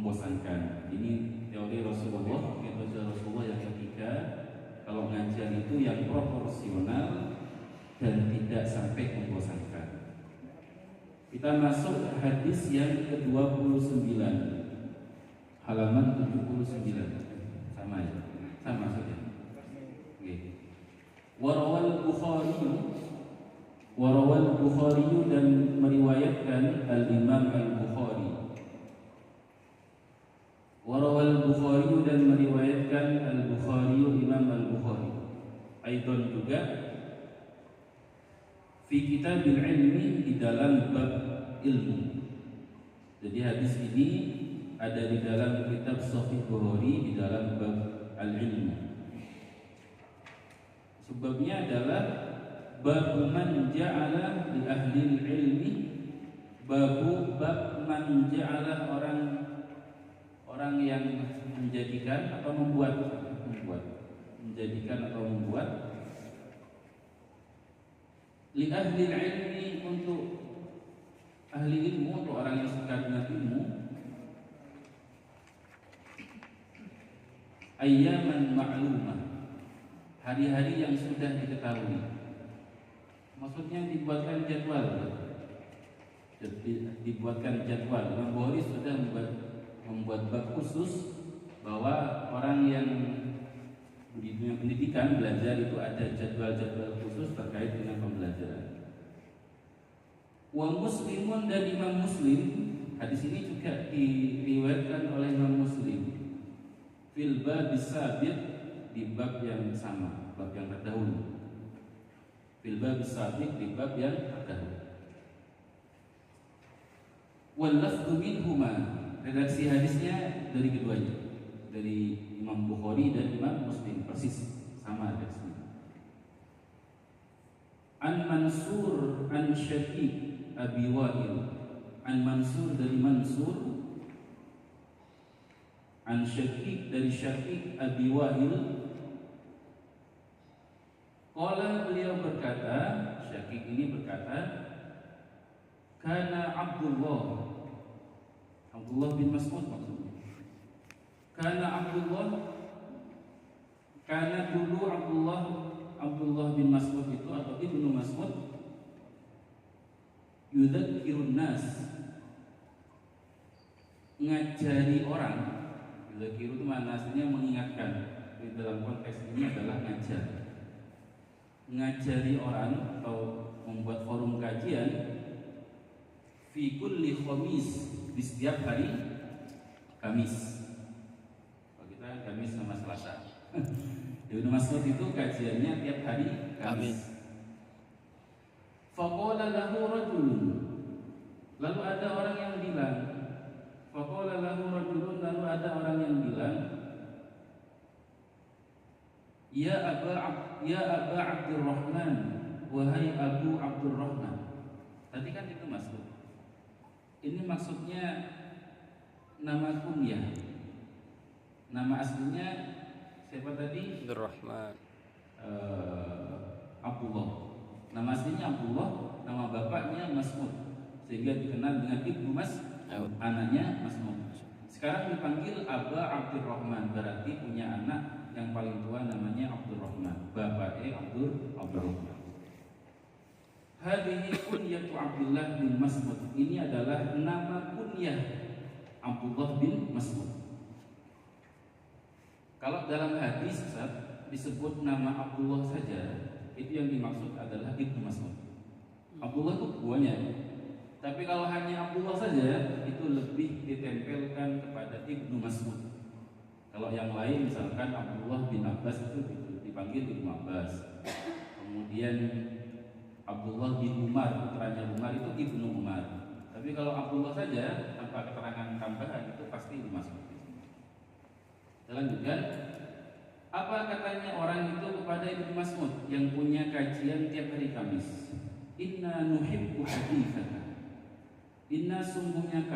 membosankan. Ini teori Rasulullah, metode Rasulullah yang ketiga, kalau ngajar itu yang proporsional dan tidak sampai membosankan. Kita masuk hadis yang ke-29, halaman 79. Sama ya? Sama saja. Oke. Warawal Bukhari dan meriwayatkan Al-Imam Al-Bukhari. Warawal Bukhari dan meriwayatkan Al-Bukhari, Imam Al-Bukhari. Aidan juga fi kitabil ilmi, di dalam bab ilmu. Jadi hadis ini ada di dalam kitab Sahih Bukhari di dalam bab al-ilmu. Sebabnya adalah bab man ja'ala li ahli ilmi, bab man ja'ala orang yang menjadikan atau membuat menjadikan atau membuat li ahli ilmi, untuk ahli ilmu, untuk orang yang suka dengan ilmu, ayyaman ma'lumah, hari-hari yang sudah diketahui. Maksudnya dibuatkan jadwal. Dibuatkan jadwal. Imam Bukhari sudah membuat bab khusus bahwa orang yang di dunia pendidikan belajar itu ada jadwal-jadwal khusus terkait dengan pembelajaran. Wa Muslimun, dan Imam Muslim, hadis ini juga diriwayatkan oleh Imam Muslim fil bab sabiq, di bab yang sama, bab yang terdahulu. Fil bab sabiq, di bab yang terdahulu. Wal lafdhu minhuma, redaksi hadisnya dari keduanya, dari Imam Bukhari dan Imam Muslim, persis sama redaksinya. An Mansur an Syafiq Abi Wa'il, an Mansur dari Mansur, an Syafiq dari Syafiq Abi Wa'il. Qala, beliau berkata, Syafiq ini berkata, kana Abdullah bin Mas'ud maksudnya. Karena dulu Abdullah bin Mas'ud itu, atau Ibnu Mas'ud, yudzakirun nas, ngajari orang. Yudzakiru itu makna aslinya mengingatkan. Di dalam konteks ini adalah ngajar. Ngajari orang atau membuat forum kajian fi kulli khamis, di setiap hari Kamis. Kamis sama Selasa. Ibnu Mas'ud itu kajiannya tiap hari Kamis. Faqala lahu rajulun, lalu ada orang yang bilang, faqala lahu rajulun, lalu ada orang yang bilang, ya Aba Abdurrahman, wahai Abu Abdurrahman. Tadi kan itu Mas'ud. Ini maksudnya nama kunyah. Nama aslinya siapa tadi? Abdurrahman. Abdullah. Nama aslinya Abdullah, nama bapaknya Mas'ud, sehingga dikenal dengan Ibnu Mas'ud, anaknya Mas'ud. Sekarang dipanggil Aba Abdurrahman, berarti punya anak yang paling tua namanya Abdurrahman, bapaknya Abdurrahman. Hadhihi kunyatu Abdullah bin Mas'ud, ini adalah nama kunyah Abdullah bin Mas'ud. Kalau dalam hadis disebut nama Abdullah saja, itu yang dimaksud adalah Ibnu Mas'ud. Abdullah itu buahnya. Tapi kalau hanya Abdullah saja, itu lebih ditempelkan kepada Ibnu Mas'ud. Kalau yang lain misalkan Abdullah bin Abbas itu dipanggil Ibnu Abbas. Kemudian Abdullah bin Umar, putranya Umar, itu Ibnu Umar. Tapi kalau Abdullah saja tanpa keterangan tambahan, itu pasti Ibnu Mas'ud. Lanjutkan, apa katanya orang itu kepada Ibnu Mas'ud yang punya kajian tiap hari Kamis? Inna nuhibbu haditsaka. Inna sungguhnya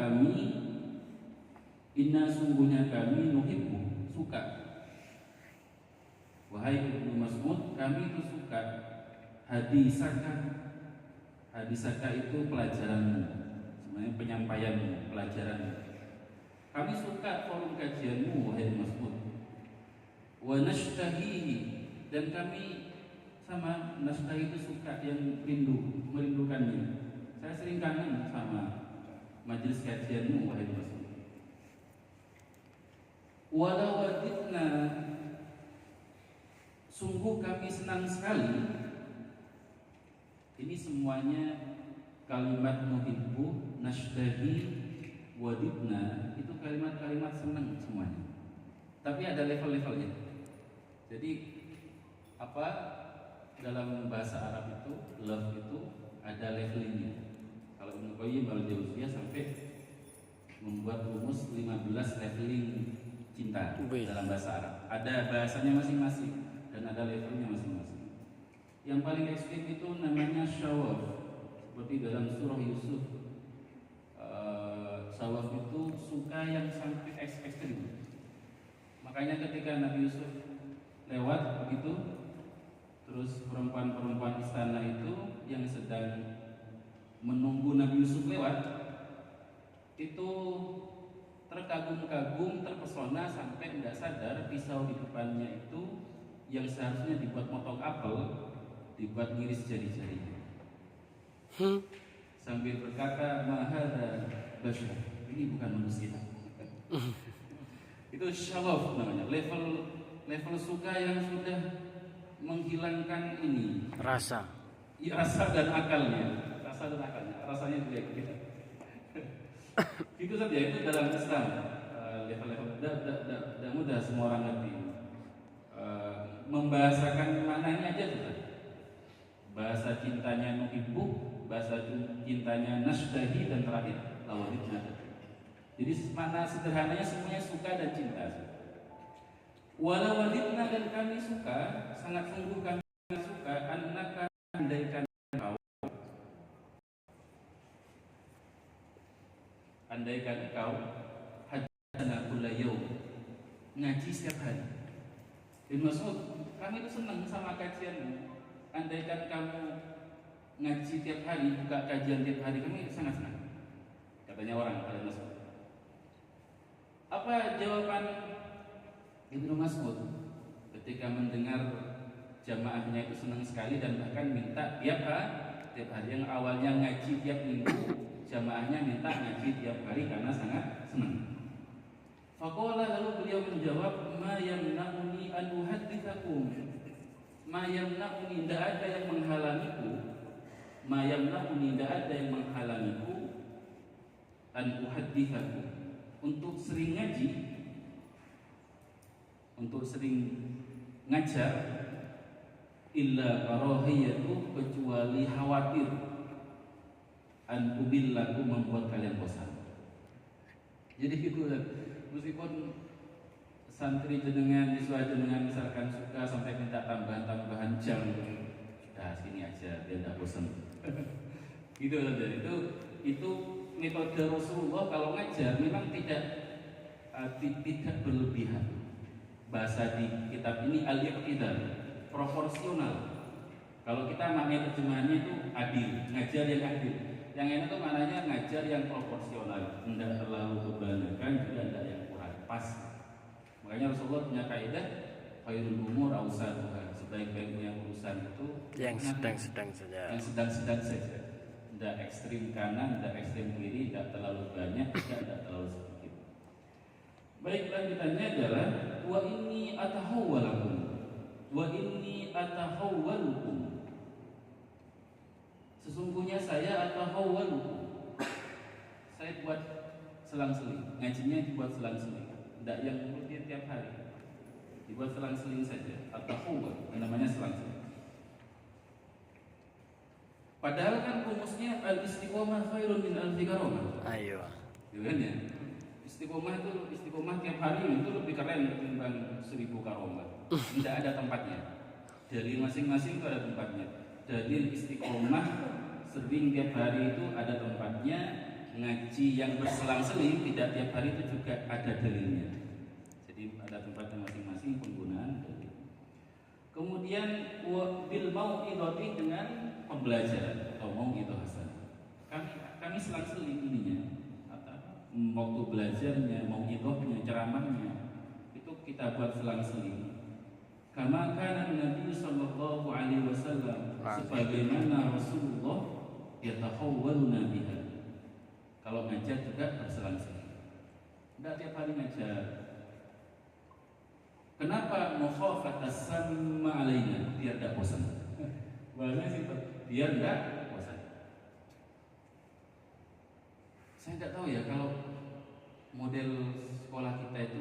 kami nuhibbu, suka. Wahai Ibnu Mas'ud, kami itu suka haditsaka. Haditsaka itu pelajaran, sebenarnya penyampaian pelajaran. Kami suka kajianmu wahai Mas'ud. Wa nashtahihi, dan kami sama nashtahi itu suka, yang merindukannya. Saya sering kangen sama majelis kajianmu wahai Mas'ud. Walau wadidna, sungguh kami senang sekali. Ini semuanya kalimat muhibbu, nashtahi, wadidna, itu kalimat-kalimat senang semuanya. Tapi ada level-levelnya. Jadi apa, dalam bahasa Arab itu love itu ada levelingnya. Kalau Ibnu Qayyim al-Jauziyah sampai membuat rumus 15 leveling cinta dalam bahasa Arab. Ada bahasanya masing-masing dan ada levelnya masing-masing. Yang paling ekstrim itu namanya syawaf, seperti dalam surah Yusuf. Syawaf itu suka yang sampai ekstrim. Makanya ketika Nabi Yusuf lewat begitu, terus perempuan-perempuan istana itu yang sedang menunggu Nabi Yusuf lewat itu terkagum-kagum, terpesona sampai tidak sadar pisau di depannya itu yang seharusnya dibuat motong apel dibuat ngiris jari-jarinya. Sambil berkata, mahadha bashar, ini bukan manusia. Itu syawaf namanya, level suka yang sudah menghilangkan ini rasa dan akalnya. Rasanya juga gitu. Itu saja, itu dalam Islam level-level. Tidak mudah semua orang ngerti. Membahasakan maknanya aja sudah. Bahasa cintanya nuhibbu, bahasa cintanya nashdahi, dan terakhir lawadidna. Jadi makna sederhananya semuanya suka dan cinta. Walau wadidna, dan kami suka, sangat sungguh kami suka, annaka, andaikan engkau hadana kulla yaum, ngaji setiap hari. Ibnu Mas'ud, kami itu senang sama kajianmu. Andaikan kamu ngaji tiap hari, buka kajian tiap hari, kami sangat senang. Katanya orang pada Mas'ud. Apa jawaban Ibnu Mas'ud ketika mendengar jamaahnya itu senang sekali dan bahkan minta tiap hari, yang awalnya ngaji tiap minggu, jamaahnya minta ngaji tiap hari karena sangat senang. Faqala, lalu beliau menjawab, ma yamna'uni an uhadditsakum, ma yamna'uni, tidak ada yang menghalangiku, ma yamna'uni, tidak ada yang menghalangiku, an uhadditsakum, untuk sering ngaji, untuk sering ngajar, illa karahiyatu, kecuali khawatir, an ubillaku, membuat kalian bosan. Jadi gitu, meskipun santri jenengan, siswa jenengan misalkan suka sampai minta tambahan jam, sudah sini aja biar tidak bosan. Gitu saja. Itu metode Rasulullah kalau ngajar memang tidak berlebihan. Bahasa di kitab ini al-iqtidal, proporsional. Kalau kita maknanya terjemahannya itu adil, ngajar yang adil. Yang enak itu maknanya ngajar yang proporsional, tidak terlalu kebanyakan, juga tidak yang kurang, pas. Makanya Rasulullah punya kaidah khairul umur awsatuha, sebaik-baiknya urusan itu yang sedang-sedang saja. Yang sedang-sedang saja. Tidak ekstrim kanan, tidak ekstrim kiri, tidak terlalu banyak, tidak terlalu sedikit. Baik, lanjutannya adalah wa inni atahawwalakum, wa inni atahawwalukum, sesungguhnya saya atahawwalukum, saya buat selang-seling. Ngajinya dibuat selang-seling, tidak yang rutin tiap hari, dibuat selang-seling saja. Atahawwal namanya selang-seling. Padahal kan rumusnya al-istiqomah khairun min alfi karamah. Ayo. Gitu kan ya? Istiqomah tiap hari itu lebih keren ketimbang 1000 karamah. Tidak ada tempatnya. Dalil masing-masing itu ada tempatnya. Dalil istiqomah sering tiap hari itu ada tempatnya. Ngaji yang berselang-seling tidak tiap hari itu juga ada dalilnya. Jadi ada tempatnya masing-masing penggunaan dalil. Kemudian bil mau'idhati, dengan pembelajaran atau mau'idhah hasanah. Kami selang-seling ininya, waktu belajarnya, mau idhohnya, ceramahnya itu kita buat selang-seling. Kama kana Nabi sallallahu alaihi wasallam, sebagaimana Rasulullah yatahawwaluna biha. Kalau ngajar juga berselang-seling. Tidak tiap hari ngajar. Kenapa mukhafatas sama alaina? Biar tidak bosan. Bahasanya simpel, biar tidak bosan. Saya tidak tahu ya kalau model sekolah kita itu